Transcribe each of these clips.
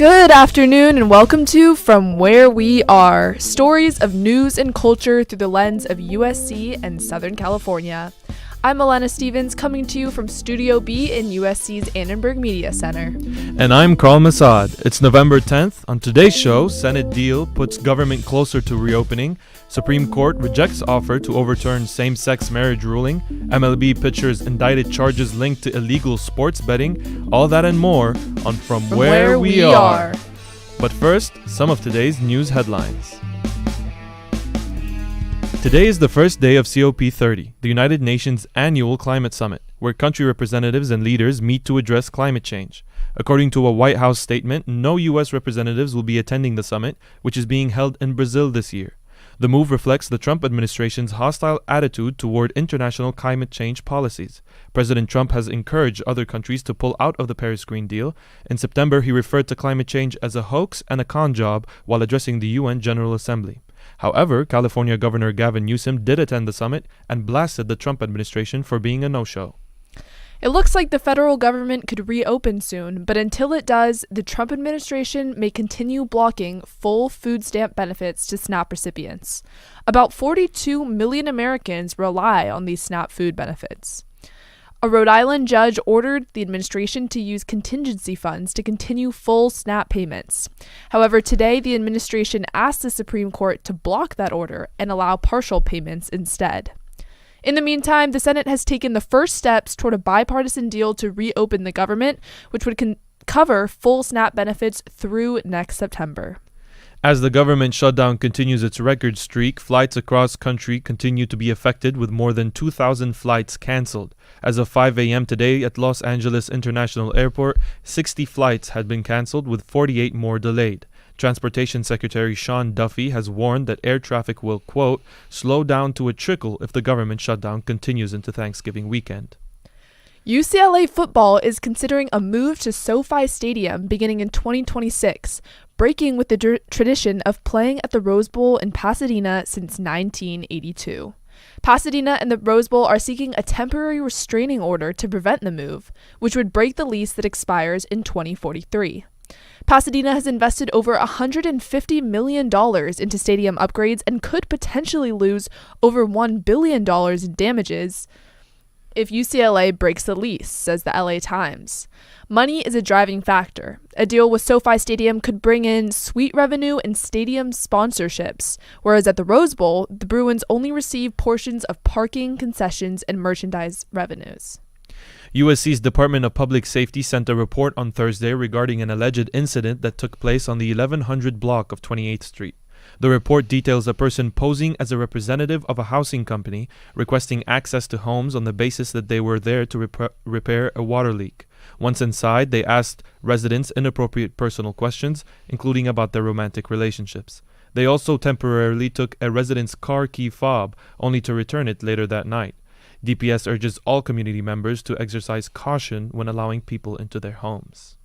Good afternoon and welcome to From Where We Are, stories of news and culture through the lens of USC and Southern California. I'm Elena Stevens coming to you from Studio B in USC's Annenberg Media Center. And I'm Carl Massad. It's November 10th. On today's show, Senate deal puts government closer to reopening, Supreme Court rejects offer to overturn same-sex marriage ruling, MLB pitchers indicted charges linked to illegal sports betting, all that and more on From Where We Are. But first, some of today's news headlines. Today is the first day of COP30, the United Nations annual climate summit, where country representatives and leaders meet to address climate change. According to a White House statement, no U.S. representatives will be attending the summit, which is being held in Brazil this year. The move reflects the Trump administration's hostile attitude toward international climate change policies. President Trump has encouraged other countries to pull out of the Paris Green Deal. In September, he referred to climate change as a hoax and a con job while addressing the UN General Assembly. However, California Governor Gavin Newsom did attend the summit and blasted the Trump administration for being a no-show. It looks like the federal government could reopen soon, but until it does, the Trump administration may continue blocking full food stamp benefits to SNAP recipients. About 42 million Americans rely on these SNAP food benefits. A Rhode Island judge ordered the administration to use contingency funds to continue full SNAP payments. However, today the administration asked the Supreme Court to block that order and allow partial payments instead. In the meantime, the Senate has taken the first steps toward a bipartisan deal to reopen the government, which would cover full SNAP benefits through next September. As the government shutdown continues its record streak, flights across country continue to be affected with more than 2,000 flights canceled. As of 5 a.m. today at Los Angeles International Airport, 60 flights had been canceled with 48 more delayed. Transportation Secretary Sean Duffy has warned that air traffic will, quote, slow down to a trickle if the government shutdown continues into Thanksgiving weekend. UCLA football is considering a move to SoFi Stadium beginning in 2026, breaking with the tradition of playing at the Rose Bowl in Pasadena since 1982. Pasadena and the Rose Bowl are seeking a temporary restraining order to prevent the move, which would break the lease that expires in 2043. Pasadena has invested over $150 million into stadium upgrades and could potentially lose over $1 billion in damages if UCLA breaks the lease, says the LA Times. Money is a driving factor. A deal with SoFi Stadium could bring in suite revenue and stadium sponsorships, whereas at the Rose Bowl, the Bruins only receive portions of parking, concessions, and merchandise revenues. USC's Department of Public Safety sent a report on Thursday regarding an alleged incident that took place on the 1100 block of 28th Street. The report details a person posing as a representative of a housing company requesting access to homes on the basis that they were there to repair a water leak. Once inside, they asked residents inappropriate personal questions, including about their romantic relationships. They also temporarily took a resident's car key fob, only to return it later that night. DPS urges all community members to exercise caution when allowing people into their homes.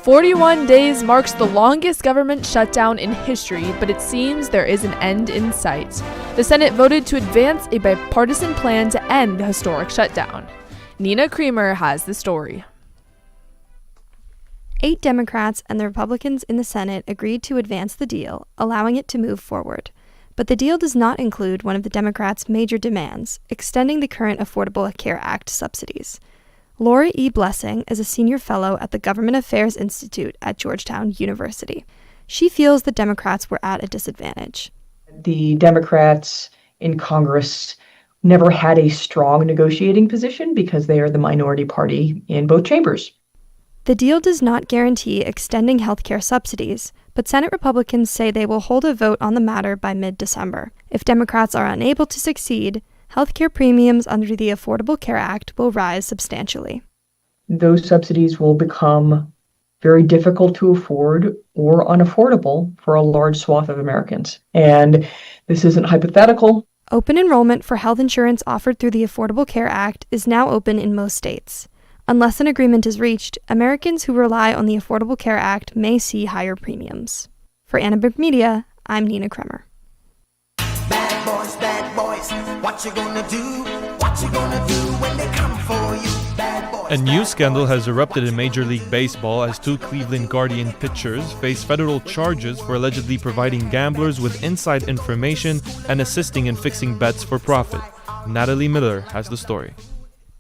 41 days marks the longest government shutdown in history, but it seems there is an end in sight. The Senate voted to advance a bipartisan plan to end the historic shutdown. Nina Creamer has the story. 8 Democrats and the Republicans in the Senate agreed to advance the deal, allowing it to move forward. But the deal does not include one of the Democrats' major demands, extending the current Affordable Care Act subsidies. Lori E. Blessing is a senior fellow at the Government Affairs Institute at Georgetown University. She feels the Democrats were at a disadvantage. The Democrats in Congress never had a strong negotiating position because they are the minority party in both chambers. The deal does not guarantee extending healthcare subsidies, but Senate Republicans say they will hold a vote on the matter by mid-December. If Democrats are unable to succeed, healthcare premiums under the Affordable Care Act will rise substantially. Those subsidies will become very difficult to afford or unaffordable for a large swath of Americans. And this isn't hypothetical. Open enrollment for health insurance offered through the Affordable Care Act is now open in most states. Unless an agreement is reached, Americans who rely on the Affordable Care Act may see higher premiums. For Annenberg Media, I'm Nina Kremer. Bad boys, what you gonna do? A new scandal has erupted in Major League Baseball as two Cleveland Guardian pitchers face federal charges for allegedly providing gamblers with inside information and assisting in fixing bets for profit. Natalie Miller has the story.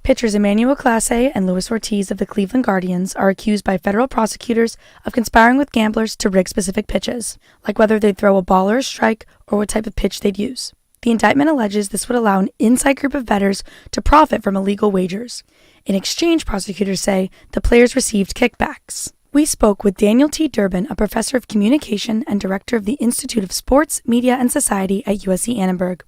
Pitchers Emmanuel Clase and Luis Ortiz of the Cleveland Guardians are accused by federal prosecutors of conspiring with gamblers to rig specific pitches, like whether they'd throw a ball or a strike or what type of pitch they'd use. The indictment alleges this would allow an inside group of bettors to profit from illegal wagers. In exchange, prosecutors say the players received kickbacks. We spoke with Daniel T. Durbin, a professor of communication and director of the Institute of Sports, Media, and Society at USC Annenberg.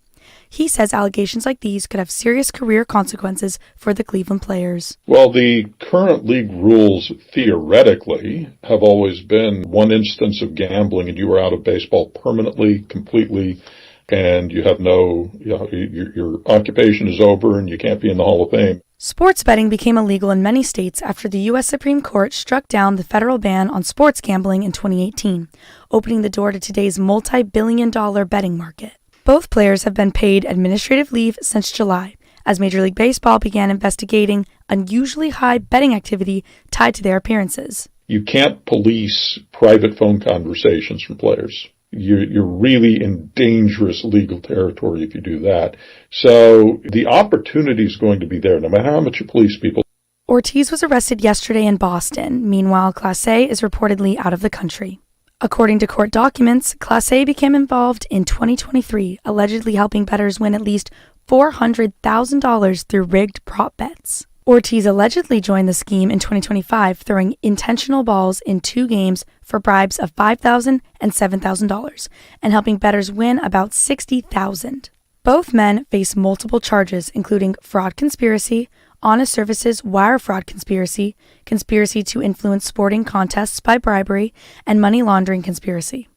He says allegations like these could have serious career consequences for the Cleveland players. Well, the current league rules theoretically have always been one instance of gambling and you are out of baseball permanently, completely, and you have your occupation is over and you can't be in the Hall of Fame. Sports betting became illegal in many states after the U.S. Supreme Court struck down the federal ban on sports gambling in 2018, opening the door to today's multi-billion-dollar betting market. Both players have been paid administrative leave since July, as Major League Baseball began investigating unusually high betting activity tied to their appearances. You can't police private phone conversations from players. You're really in dangerous legal territory if you do that. So the opportunity is going to be there, no matter how much you police people. Ortiz was arrested yesterday in Boston. Meanwhile, Clase is reportedly out of the country. According to court documents, Clase became involved in 2023, allegedly helping bettors win at least $400,000 through rigged prop bets. Ortiz allegedly joined the scheme in 2025, throwing intentional balls in 2 games for bribes of $5,000 and $7,000, and helping bettors win about $60,000. Both men face multiple charges, including fraud conspiracy, honest services wire fraud conspiracy, conspiracy to influence sporting contests by bribery, and money laundering conspiracy.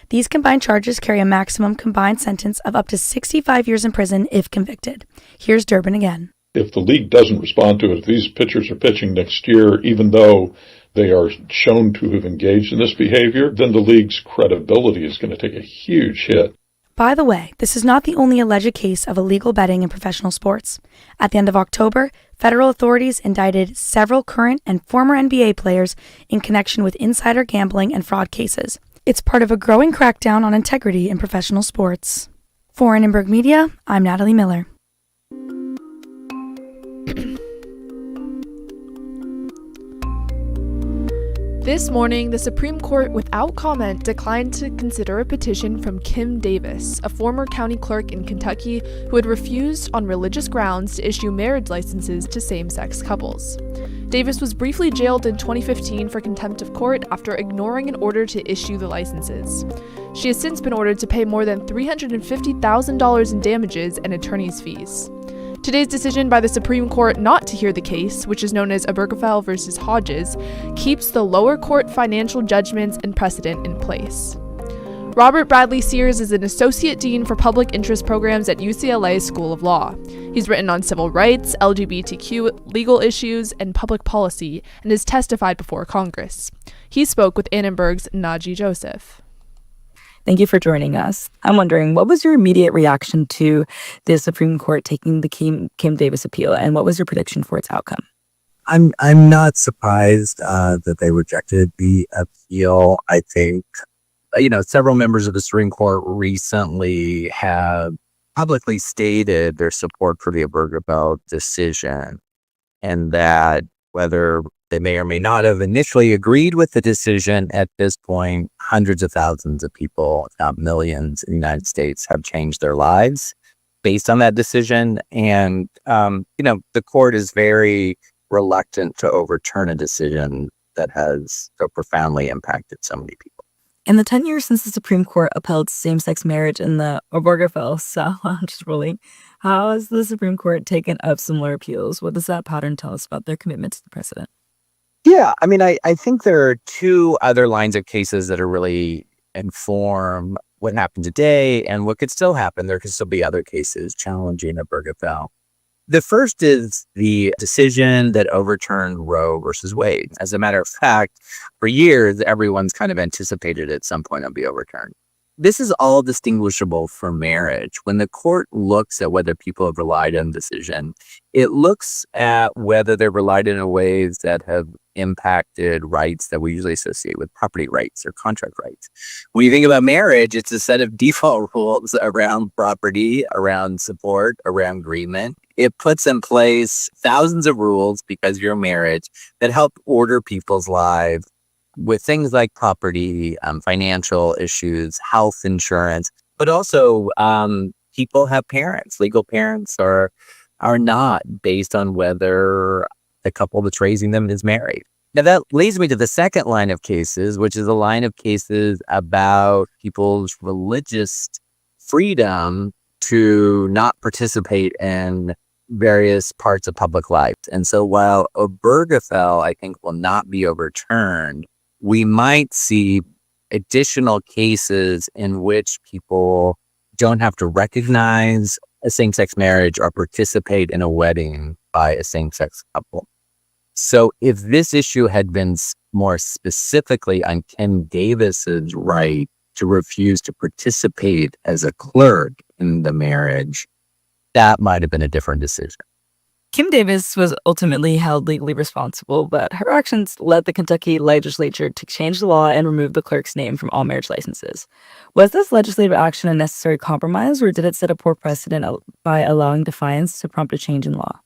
These combined charges carry a maximum combined sentence of up to 65 years in prison if convicted. Here's Durbin again. If the league doesn't respond to it, if these pitchers are pitching next year, even though they are shown to have engaged in this behavior, then the league's credibility is going to take a huge hit. By the way, this is not the only alleged case of illegal betting in professional sports. At the end of October, federal authorities indicted several current and former NBA players in connection with insider gambling and fraud cases. It's part of a growing crackdown on integrity in professional sports. For Annenberg Media, I'm Natalie Miller. This morning, the Supreme Court, without comment, declined to consider a petition from Kim Davis, a former county clerk in Kentucky who had refused on religious grounds to issue marriage licenses to same-sex couples. Davis was briefly jailed in 2015 for contempt of court after ignoring an order to issue the licenses. She has since been ordered to pay more than $350,000 in damages and attorney's fees. Today's decision by the Supreme Court not to hear the case, which is known as Obergefell versus Hodges, keeps the lower court financial judgments and precedent in place. Robert Bradley Sears is an Associate Dean for Public Interest Programs at UCLA School of Law. He's written on civil rights, LGBTQ legal issues, and public policy, and has testified before Congress. He spoke with Annenberg's Naji Joseph. Thank you for joining us. I'm wondering, what was your immediate reaction to the Supreme Court taking the Kim Davis appeal, and what was your prediction for its outcome? I'm not surprised that they rejected the appeal. I think, several members of the Supreme Court recently have publicly stated their support for the Obergefell decision, and that whether they may or may not have initially agreed with the decision, at this point, hundreds of thousands of people, if not millions, in the United States have changed their lives based on that decision. And, the court is very reluctant to overturn a decision that has so profoundly impacted so many people. In the 10 years since the Supreme Court upheld same-sex marriage in the Obergefell Lounge ruling, how has the Supreme Court taken up similar appeals? What does that pattern tell us about their commitment to the precedent? Yeah, I think there are 2 other lines of cases that are really inform what happened today and what could still happen. There could still be other cases challenging Obergefell. The first is the decision that overturned Roe versus Wade. As a matter of fact, for years, everyone's kind of anticipated at some point it'll be overturned. this is all distinguishable from marriage. When the court looks at whether people have relied on decision, it looks at whether they've relied in ways that have impacted rights that we usually associate with property rights or contract rights. When you think about marriage, it's a set of default rules around property, around support, around agreement. It puts in place thousands of rules because you're married that help order people's lives with things like property, financial issues, health insurance, but also people have parents, legal parents are not based on whether the couple that's raising them is married. Now that leads me to the second line of cases, which is a line of cases about people's religious freedom to not participate in various parts of public life. And so while Obergefell, I think, will not be overturned, we might see additional cases in which people don't have to recognize a same-sex marriage or participate in a wedding by a same-sex couple. So if this issue had been more specifically on Ken Davis's right to refuse to participate as a clerk in the marriage, that might have been a different decision. Kim Davis was ultimately held legally responsible, but her actions led the Kentucky legislature to change the law and remove the clerk's name from all marriage licenses. Was this legislative action a necessary compromise, or did it set a poor precedent by allowing defiance to prompt a change in law?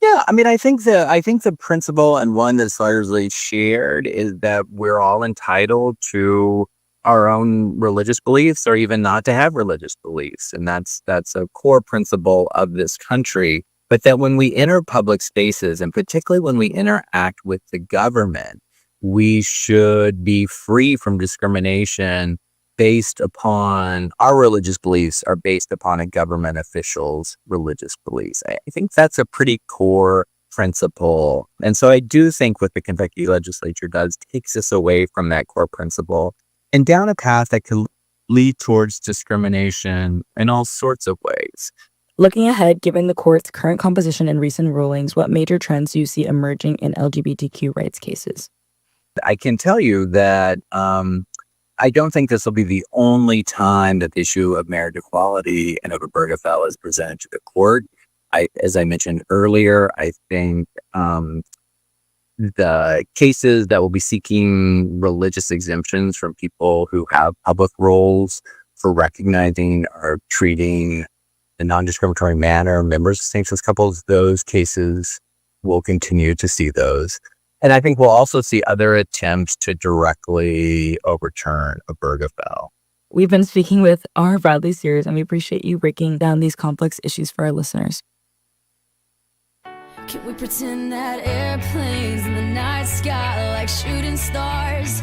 Yeah, I mean, I think the principle, and one that's largely shared, is that we're all entitled to our own religious beliefs, or even not to have religious beliefs, and that's a core principle of this country. But that when we enter public spaces, and particularly when we interact with the government, we should be free from discrimination based upon our religious beliefs or based upon a government official's religious beliefs. I think that's a pretty core principle. And so I do think what the Kentucky legislature does takes us away from that core principle and down a path that could lead towards discrimination in all sorts of ways. Looking ahead, given the court's current composition and recent rulings, what major trends do you see emerging in LGBTQ rights cases? I can tell you that I don't think this will be the only time that the issue of marriage equality and Obergefell is presented to the court. As I mentioned earlier, I think the cases that will be seeking religious exemptions from people who have public roles for recognizing or treating in a non-discriminatory manner members of same-sex couples, those cases will continue to see those. And I think we'll also see other attempts to directly overturn Obergefell. We've been speaking with R. Bradley Sears, and we appreciate you breaking down these complex issues for our listeners. Can we pretend that airplanes in the night sky like shooting stars?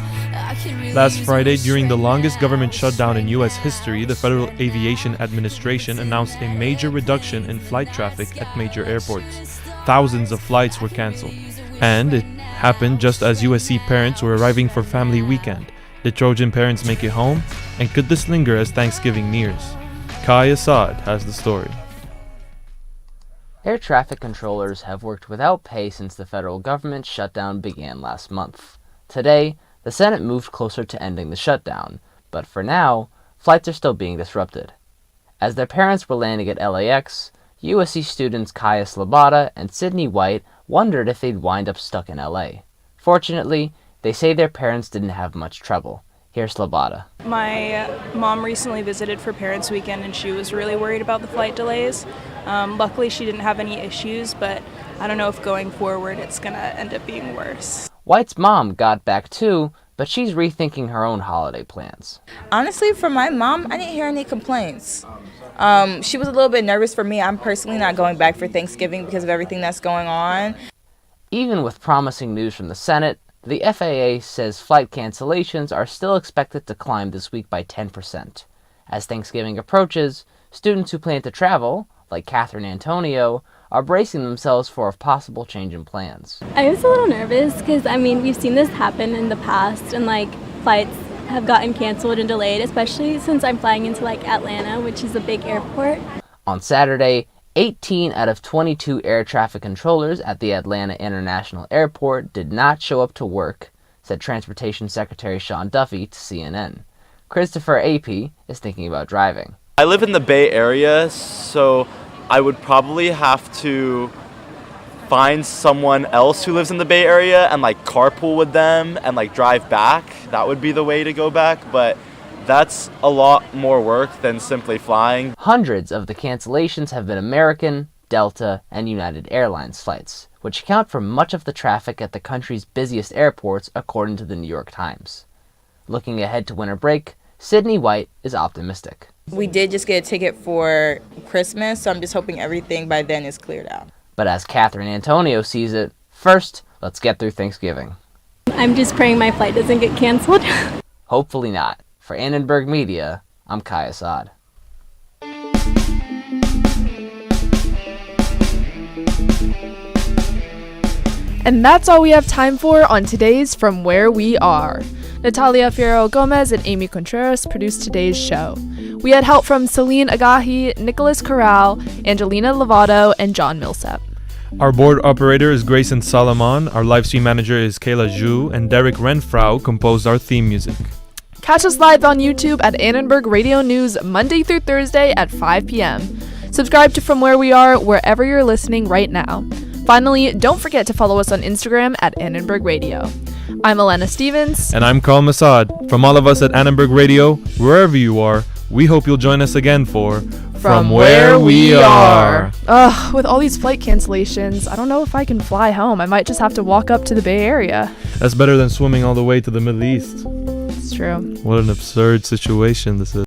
Last Friday, during the longest government shutdown in U.S. history, the Federal Aviation Administration announced a major reduction in flight traffic at major airports. Thousands of flights were canceled. And it happened just as USC parents were arriving for family weekend. Did Trojan parents make it home? And could this linger as Thanksgiving nears? Kai Assad has the story. Air traffic controllers have worked without pay since the federal government shutdown began last month. Today, the Senate moved closer to ending the shutdown, but for now, flights are still being disrupted. As their parents were landing at LAX, USC students Kaya Slabata and Sydney White wondered if they'd wind up stuck in LA. Fortunately, they say their parents didn't have much trouble. Here's Slabata. My mom recently visited for Parents' Weekend and she was really worried about the flight delays. Luckily, she didn't have any issues, but I don't know if going forward it's going to end up being worse. White's mom got back too, but she's rethinking her own holiday plans. Honestly, for my mom, I didn't hear any complaints. She was a little bit nervous for me. I'm personally not going back for Thanksgiving because of everything that's going on. Even with promising news from the Senate, the FAA says flight cancellations are still expected to climb this week by 10%. As Thanksgiving approaches, students who plan to travel, like Catherine Antonio, are bracing themselves for a possible change in plans. I was a little nervous because, we've seen this happen in the past, and flights have gotten canceled and delayed, especially since I'm flying into Atlanta, which is a big airport. On Saturday, 18 out of 22 air traffic controllers at the Atlanta International Airport did not show up to work, said Transportation Secretary Sean Duffy to CNN. Christopher AP is thinking about driving. I live in the Bay Area, so I would probably have to find someone else who lives in the Bay Area and like carpool with them and like drive back. That would be the way to go back, but that's a lot more work than simply flying. Hundreds of the cancellations have been American, Delta, and United Airlines flights, which account for much of the traffic at the country's busiest airports, according to the New York Times. Looking ahead to winter break, Sydney White is optimistic. We did just get a ticket for Christmas, so I'm just hoping everything by then is cleared out. But as Catherine Antonio sees it, first, let's get through Thanksgiving. I'm just praying my flight doesn't get canceled. Hopefully not. For Annenberg Media, I'm Kai Assad. And that's all we have time for on today's From Where We Are. Natalia Fierro Gomez and Amy Contreras produced today's show. We had help from Celine Agahi, Nicholas Corral, Angelina Lovato, and John Millsap. Our board operator is Grayson Salomon, our live stream manager is Kayla Zhu, and Derek Renfrau composed our theme music. Catch us live on YouTube at Annenberg Radio News Monday through Thursday at 5 p.m. Subscribe to From Where We Are wherever you're listening right now. Finally, don't forget to follow us on Instagram at Annenberg Radio. I'm Elena Stevens. And I'm Carl Massad. From all of us at Annenberg Radio, wherever you are, we hope you'll join us again for From Where We Are. Ugh, with all these flight cancellations, I don't know if I can fly home. I might just have to walk up to the Bay Area. That's better than swimming all the way to the Middle East. It's true. What an absurd situation this is.